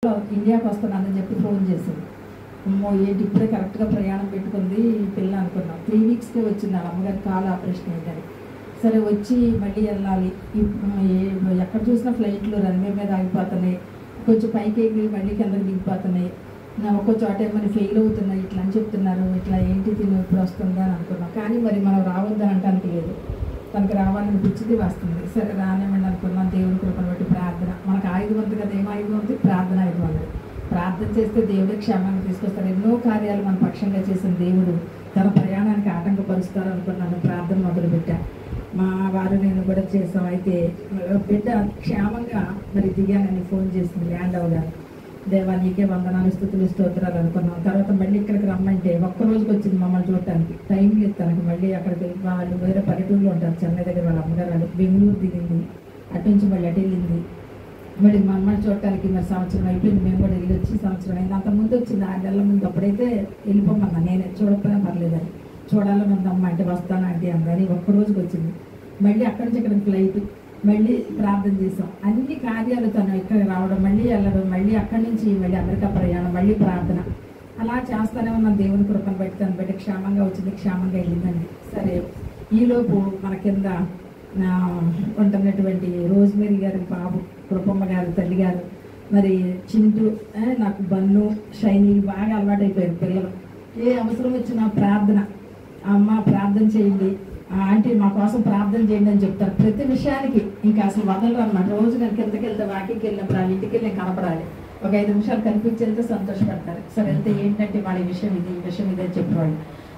ఇండియాకి వస్తున్నానని చెప్పి ఫోన్ చేసింది. అమ్మో ఏంటి ఇప్పుడే కరెక్ట్గా ప్రయాణం పెట్టుకుంది పిల్ల అనుకున్నాం. 3 వీక్స్కే వచ్చింది వాళ్ళ అమ్మగారి కాలు ఆపరేషన్ అయిందని. సరే వచ్చి మళ్ళీ వెళ్ళాలి. ఎక్కడ చూసినా ఫ్లైట్లు రన్వే మీద ఆగిపోతున్నాయి, కొంచెం పైకి ఎగిరి మళ్ళీ కిందకి దిగిపోతున్నాయి, ఒక్కో చోట ఏమైనా ఫెయిల్ అవుతున్నాయి ఇట్లా అని చెప్తున్నారు. ఇట్లా ఏంటి తిని ఇప్పుడు వస్తుంది అని అనుకున్నాం. కానీ మరి మనం రావద్దని అంటానికి లేదు, తనకు రావాలనిపించింది వస్తుంది. సరే రానివ్వండి అనుకున్నాం. దేవుని కృపను బట్టి ప్రార్థన మనకు ఆయుధం ఉంది కదా. ఏం ఆయుధం ఉంది? ప్రార్థన ఆయుధం ఉంది. ప్రార్థన చేస్తే దేవుడే క్షేమాన్ని తీసుకొస్తారు. ఎన్నో కార్యాలు మన పక్షంగా చేసిన దేవుడు తన ప్రయాణానికి ఆటంకపరుస్తారు అనుకున్నాను. ప్రార్థన మొదలుపెట్టా. మా వారు నేను కూడా చేసాం. అయితే బిడ్డ క్షేమంగా మరి దిగానని ఫోన్ చేసింది ల్యాండ్ అవగానే. దేవా నీకే వందనాలు స్తుతులు స్తోత్రాలు అనుకున్నాం. తర్వాత మళ్ళీ ఇక్కడికి రమ్మంటే ఒక్కరోజుకి వచ్చింది మమ్మల్ని చూడటానికి. టైం లేదు తనకి. మళ్ళీ అక్కడికి వాళ్ళు వేరే పల్లెటూరులో ఉంటారు, చెన్నై దగ్గర వాళ్ళ అమ్మగారు. బెంగళూరు దిగింది, అటు నుంచి మళ్ళీ అటు వెళ్ళింది. మళ్ళీ మమ్మల్ని చూడటానికి మరి సంవత్సరం అయిపోయింది. మేము కూడా వెళ్ళి వచ్చి సంవత్సరం అయింది. అంత ముందు వచ్చింది 6 నెలల ముందు. అప్పుడైతే వెళ్ళిపోమన్నా, నేనే చూడకపోయినా పర్లేదని. చూడాలని ఉందమ్మ అంటే వస్తాను అంటే అందరి ఒక్కరోజుకి వచ్చింది. మళ్ళీ అక్కడి నుంచి ఇక్కడికి ఫ్లైట్, మళ్ళీ ప్రార్థన చేసాం. అన్ని కార్యాలు తను ఇక్కడ రావడం, మళ్ళీ వెళ్ళడం, మళ్ళీ అక్కడి నుంచి మళ్ళీ అమెరికా ప్రయాణం, మళ్ళీ ప్రార్థన, అలా చేస్తూనే ఉన్నాం. దేవుని కృపను బట్టి తను బట్టి క్షేమంగా వచ్చింది, క్షేమంగా వెళ్ళిందండి. సరే ఈలోపు మన కింద ఉంటున్నటువంటి రోజ్మేరీ గారి బాబు, కృపమ్మ గారు తల్లి గారు, మరి చింటూ, నాకు బన్ను, షైనీ బాగా అలవాటైపోయారు పిల్లలు. ఏ అవసరం వచ్చినా ప్రార్థన, అమ్మ ప్రార్థన చేయండి, ఆంటీ మా కోసం ప్రార్థన చేయండి అని చెప్తారు ప్రతి విషయానికి. ఇంకా అసలు వదలరు అనమాట. రోజు నేను కిందకి వెళ్తే వాకింగ్కి వెళ్ళినప్పుడు వాళ్ళ ఇంటికి వెళ్ళి కనపడాలి. ఒక 5 నిమిషాలు కనిపించి వెళ్తే సంతోషపడతారు. సరే వెళ్తే ఏంటంటే వాళ్ళ విషయం ఇది, ఈ విషయం ఇది అని చెప్పేవాళ్ళు.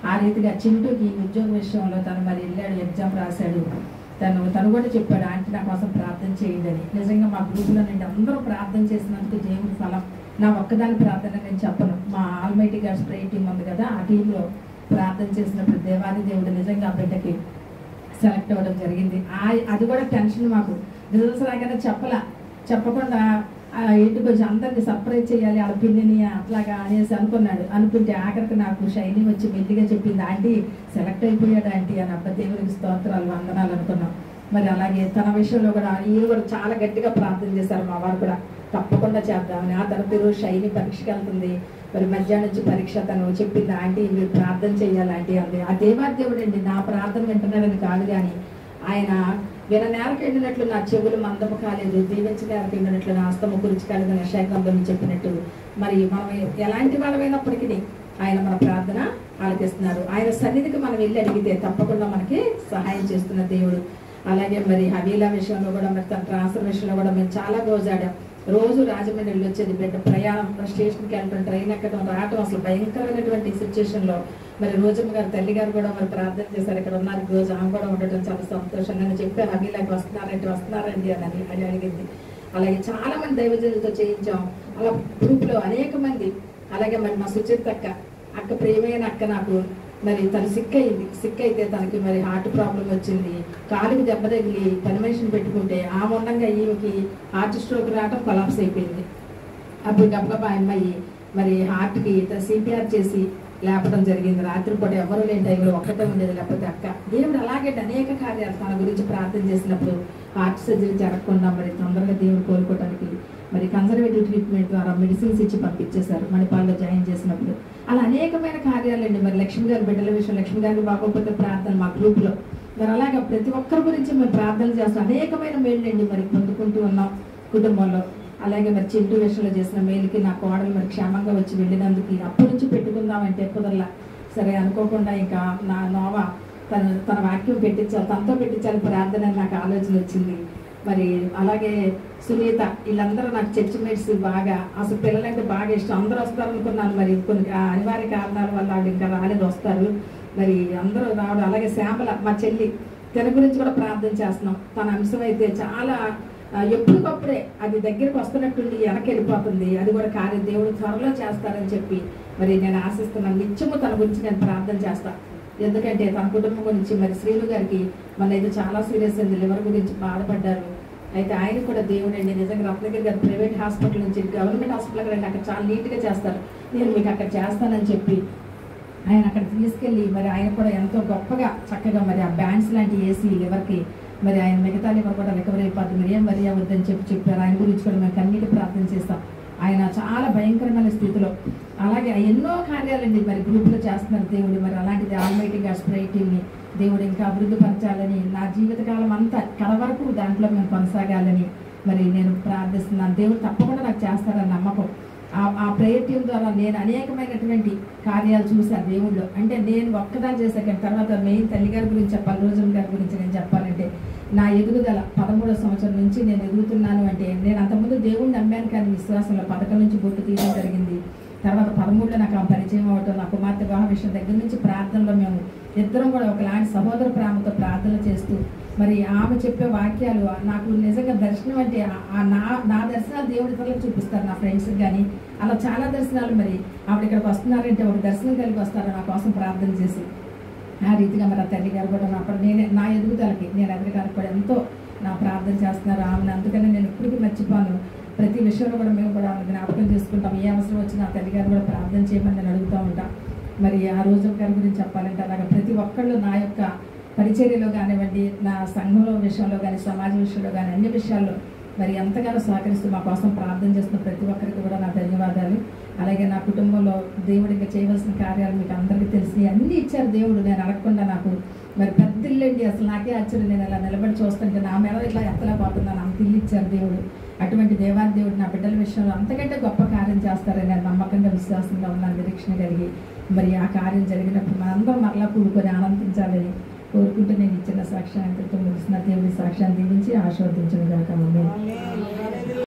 ఆ రీతిగా చింటూకి ఉద్యోగ విషయంలో తను మరి వెళ్ళాడు, ఎగ్జామ్ రాశాడు. తను కూడా చెప్పాడు ఆంటీ నా కోసం ప్రార్థన చేయండి అని. నిజంగా మా గ్రూపులో నుండి అందరూ ప్రార్థన చేసినందుకు దేవుని ఫలం. నా ఒక్కదాని ప్రార్థన నేను చెప్పను. మా ఆల్మైటీ గారి స్ప్రే టీం ఉంది కదా, ఆ టీంలో ప్రార్థన చేసినప్పుడు దేవాది దేవుడు నిజంగా ఆ బిడ్డకి సెలెక్ట్ అవ్వడం జరిగింది. అది కూడా టెన్షన్ మాకు. రిజల్ట్స్ రాగానే చెప్పకుండా ఇంటికి వచ్చి అందరినీ సర్ప్రైజ్ చేయాలి వాళ్ళ పిల్లిని అట్లాగా అనేసి అనుకుంటే ఆఖరికి నాకు షైనీ వచ్చి మెల్లిగా చెప్పింది, ఆంటీ సెలెక్ట్ అయిపోయాడు ఆంటీ అని. అబ్బా దేవునికి స్తోత్రాలు వందనాలు అనుకున్నాం. మరి అలాగే తన విషయంలో కూడా ఈయన కూడా చాలా గట్టిగా ప్రార్థన చేశారు. మా వారు కూడా తప్పకుండా చేద్దామని. ఆ తర్వాత ఈరోజు షైనీ పరీక్షకి వెళ్తుంది. మరి మధ్యాహ్నం నుంచి పరీక్ష. తను చెప్పింది ఆంటీ మీరు ప్రార్థన చేయాలి ఆంటీ అంది. ఆ దేవాదేవుడు అండి నా ప్రార్థన వింటున్నాడని కాదు, కానీ ఆయన విననేరకు ఎండినట్లు నా చెవులు మందము కాలేదు, దీవించనేరకు ఎండినట్లు నా హస్తము గురించి కాలేదు అని యెషయా చెప్పినట్టు మరి మనం ఎలాంటి వాళ్ళమైనప్పటికీ ఆయన మన ప్రార్థన ఆలకిస్తున్నారు. ఆయన సన్నిధికి మనం వెళ్ళి అడిగితే తప్పకుండా మనకి సహాయం చేస్తున్న దేవుడు. అలాగే మరి హవీలా విషయంలో కూడా, మరి తన ట్రాన్స్ఫర్ విషయంలో కూడా మేము చాలా గోజాడాం. రోజు రాజమండ్రి వెళ్ళి వచ్చేది బిడ్డ. ప్రయాణం స్టేషన్కి వెళ్ళడం, ట్రైన్ ఎక్కడం, రావటం, అసలు భయంకరమైనటువంటి సిచ్యువేషన్లో మరి రోజమ్మ గారు తల్లి గారు కూడా మరి ప్రార్థన చేశారు. ఇక్కడ ఉన్నారు రోజు, ఆమె కూడా ఉండటం చాలా సంతోషంగా చెప్పారు. హవీలాకి వస్తున్నారండి అని అడిగింది. అలాగే చాలా మంది దైవజనులతో చేయించాం. అలా గ్రూప్లో అనేక మంది. అలాగే మరి మా సుచిత అక్క ప్రేమైన అక్క నాకు మరి తను సిక్ అయితే తనకి మరి హార్ట్ ప్రాబ్లం వచ్చింది. కాలుకి దెబ్బ తగిలి పని మనిషిని పెట్టుకుంటే ఆ మొండంగా ఈమెకి హార్ట్ స్ట్రోక్ రావటం, కొలాప్స్ అయిపోయింది. అప్పుడు గబగబా అమ్మాయి మరి హార్ట్కి CPR చేసి లేపడం జరిగింది. రాత్రిపూట ఎవరు లేని టైంలో ఒక్కటే ఉండేది, లేకపోతే అక్క. దేవుడు అలాగే అనేక కార్యాలు తన గురించి ప్రార్థన చేసినప్పుడు హార్ట్ సర్జరీ జరగకుండా మరి తొందరగా దేవుడు కోలుకోవడానికి మరి కన్సర్వేటివ్ ట్రీట్మెంట్ ద్వారా మెడిసిన్స్ ఇచ్చి పంపించేశారు మణిపాల్లో జాయిన్ చేసినప్పుడు. అలా అనేకమైన కార్యాలండి. మరి లక్ష్మి గారి బిడ్డల విషయం, లక్ష్మి గారికి బాగోకపోతే ప్రార్థన మా గ్రూప్లో. మరి అలాగే ప్రతి ఒక్కరి గురించి మేము ప్రార్థన చేస్తాం. అనేకమైన మేళ్ళండి మరి పొందుకుంటూ ఉన్నాం కుటుంబంలో. అలాగే మరి చింటూ విషయంలో చేసిన మేలుకి నా కోడలు మరి క్షేమంగా వచ్చి వెళ్ళినందుకు అప్పటి నుంచి పెట్టుకుందామంటే కుదరలా. సరే అనుకోకుండా ఇంకా నా నోవా తన వాక్యం పెట్టించాలి, తనతో పెట్టించాలి ప్రార్థన నాకు ఆలోచన వచ్చింది. మరి అలాగే సునీత, వీళ్ళందరూ నాకు చర్చ్ మేట్స్ బాగా. అసలు పిల్లలంటే బాగా ఇష్టం. అందరూ వస్తారు అనుకున్నాను. మరి కొన్ని అనివార్య కారణాల వల్ల వాళ్ళు ఇంకా రాలేదు, వస్తారు మరి అందరూ రావడం. అలాగే శ్యామల మా చెల్లి, తన గురించి కూడా ప్రార్థన చేస్తున్నాం. తన అంశం అయితే చాలా ఎప్పటికప్పుడే అది దగ్గరికి వస్తున్నట్టుండి వెనక్కి వెళ్ళిపోతుంది. అది కూడా కార్యం దేవుడు త్వరలో చేస్తారని చెప్పి మరి నేను ఆశిస్తున్నాను. నిత్యము తన గురించి నేను ప్రార్థన చేస్తాను. ఎందుకంటే తన కుటుంబం గురించి మరి శ్రీను గారికి మన అయితే చాలా సీరియస్ అయింది, లివర్ గురించి బాధపడ్డారు. అయితే ఆయన కూడా దేవుడు అండి నిజంగా రత్నగిరి గారు ప్రైవేట్ హాస్పిటల్ నుంచి గవర్నమెంట్ హాస్పిటల్ రండి, అక్కడ చాలా నీట్గా చేస్తారు, నేను మీకు అక్కడ చేస్తానని చెప్పి ఆయన అక్కడ తీసుకెళ్ళి మరి ఆయన కూడా ఎంతో గొప్పగా చక్కగా మరి ఆ బ్యాండ్స్ లాంటి ఏసీ లివర్కి మరి ఆయన మిగతా లివర్ కూడా రికవరీ అయిపోతుంది, మరి ఏం వరి అవ్వద్దని చెప్పారు. ఆయన గురించి కూడా మేము కన్నీటి ప్రార్థన చేస్తాం. ఆయన చాలా భయంకరమైన స్థితిలో. అలాగే ఎన్నో కార్యాలండి మరి గ్రూపులో చేస్తున్నారు దేవుడు. మరి అలాంటిది ఆల్మైటీ గాడ్స్ ప్రేయర్ టీమ్ని దేవుడు ఇంకా అభివృద్ధి పరచాలని, నా జీవితకాలం అంతా కడ వరకు దాంట్లో మేము కొనసాగాలని మరి నేను ప్రార్థిస్తున్నాను. దేవుడు తప్పకుండా నాకు చేస్తారని నమ్మకం. ఆ ప్రేయర్ టీం ద్వారా నేను అనేకమైనటువంటి కార్యాలు చూశాను దేవుళ్ళు. అంటే నేను ఒక్కదాన్ని చేశాక తర్వాత మెయిన్ తల్లిగారి గురించి చెప్పాలి, రోజమ్మ గారి గురించి నేను చెప్పాలంటే నా ఎదుగుదల 13వ సంవత్సరం నుంచి నేను ఎదుగుతున్నాను. అంటే నేను అంతకుముందు దేవుడిని నమ్మాను, కానీ విశ్వాసంలో 11 నుంచి బొట్టు తీయడం జరిగింది. తర్వాత 13లో నాకు ఆ పరిచయం అవ్వటం, నా కుమార్తె వివాహ విషయం దగ్గర నుంచి ప్రార్థనలో మేము ఇద్దరం కూడా ఒకలాంటి సహోదర ప్రేమతో ప్రార్థనలు చేస్తూ మరి ఆమె చెప్పే వాక్యాలు నాకు నిజంగా దర్శనం అంటే నా దర్శనాలు దేవుడి ఇతరులకు చూపిస్తారు, నా ఫ్రెండ్స్కి కానీ అలా చాలా దర్శనాలు. మరి ఆవిడ ఇక్కడికి వస్తున్నారంటే ఒక దర్శనం కలిగి వస్తారు నా కోసం ప్రార్థన చేసి. ఆ రీతిగా మరి ఆ తల్లి గారు కూడా నా ఎదుగుదలకి నేను ఎదగడానికి కూడా ఎంతో నా ప్రార్థన చేస్తున్నారు ఆమెను. అందుకని నేను ఇప్పటికీ మర్చిపోను. ప్రతి విషయంలో కూడా మేము కూడా జ్ఞాపకం చేసుకుంటాం. ఏ అవసరం వచ్చినా ఆ తల్లి గారు కూడా ప్రార్థన చేయమని నేను అడుగుతూ ఉంటాం. మరి ఆ రోజమ్మ గారి గురించి చెప్పాలంటే అలాగే ప్రతి ఒక్కళ్ళు నా యొక్క పరిచర్యలో కానివ్వండి, నా సంఘంలో విషయంలో కానీ, సమాజ విషయంలో కానీ, అన్ని విషయాల్లో మరి ఎంతగానో సహకరిస్తూ మా కోసం ప్రార్థన చేస్తున్న ప్రతి ఒక్కరికి కూడా నా ధన్యవాదాలు. అలాగే నా కుటుంబంలో దేవుడికి చేయవలసిన కార్యాలు మీకు అందరికీ తెలిసి అన్నీ ఇచ్చారు దేవుడు, నేను అడగకుండా. నాకు మరి పెద్ద ఇల్లండి, అసలు నాకే ఆశ్చర్యం. నేను అలా నిలబడి చూస్తుంటే నా మీద ఇట్లా ఎత్తలేకపోతున్నాను, అంత ఇల్లు ఇచ్చారు దేవుడు. అటువంటి దేవాది దేవుడు నా బిడ్డల విషయంలో అంతకంటే గొప్ప కార్యం చేస్తారని నేను నమ్మకంగా విశ్వాసంగా ఉన్నాను, నిరీక్షణ కలిగి. మరి ఆ కార్యం జరిగినప్పుడు మనందరం మరలా కూడుకొని ఆనందించాలని కోరుకుంటూ నేను ఇచ్చిన సాక్ష్యాన్ని ముగిసిన దేవుడి సాక్ష్యాన్ని దీవించి ఆశీర్వదించును గాక. ఆమేన్.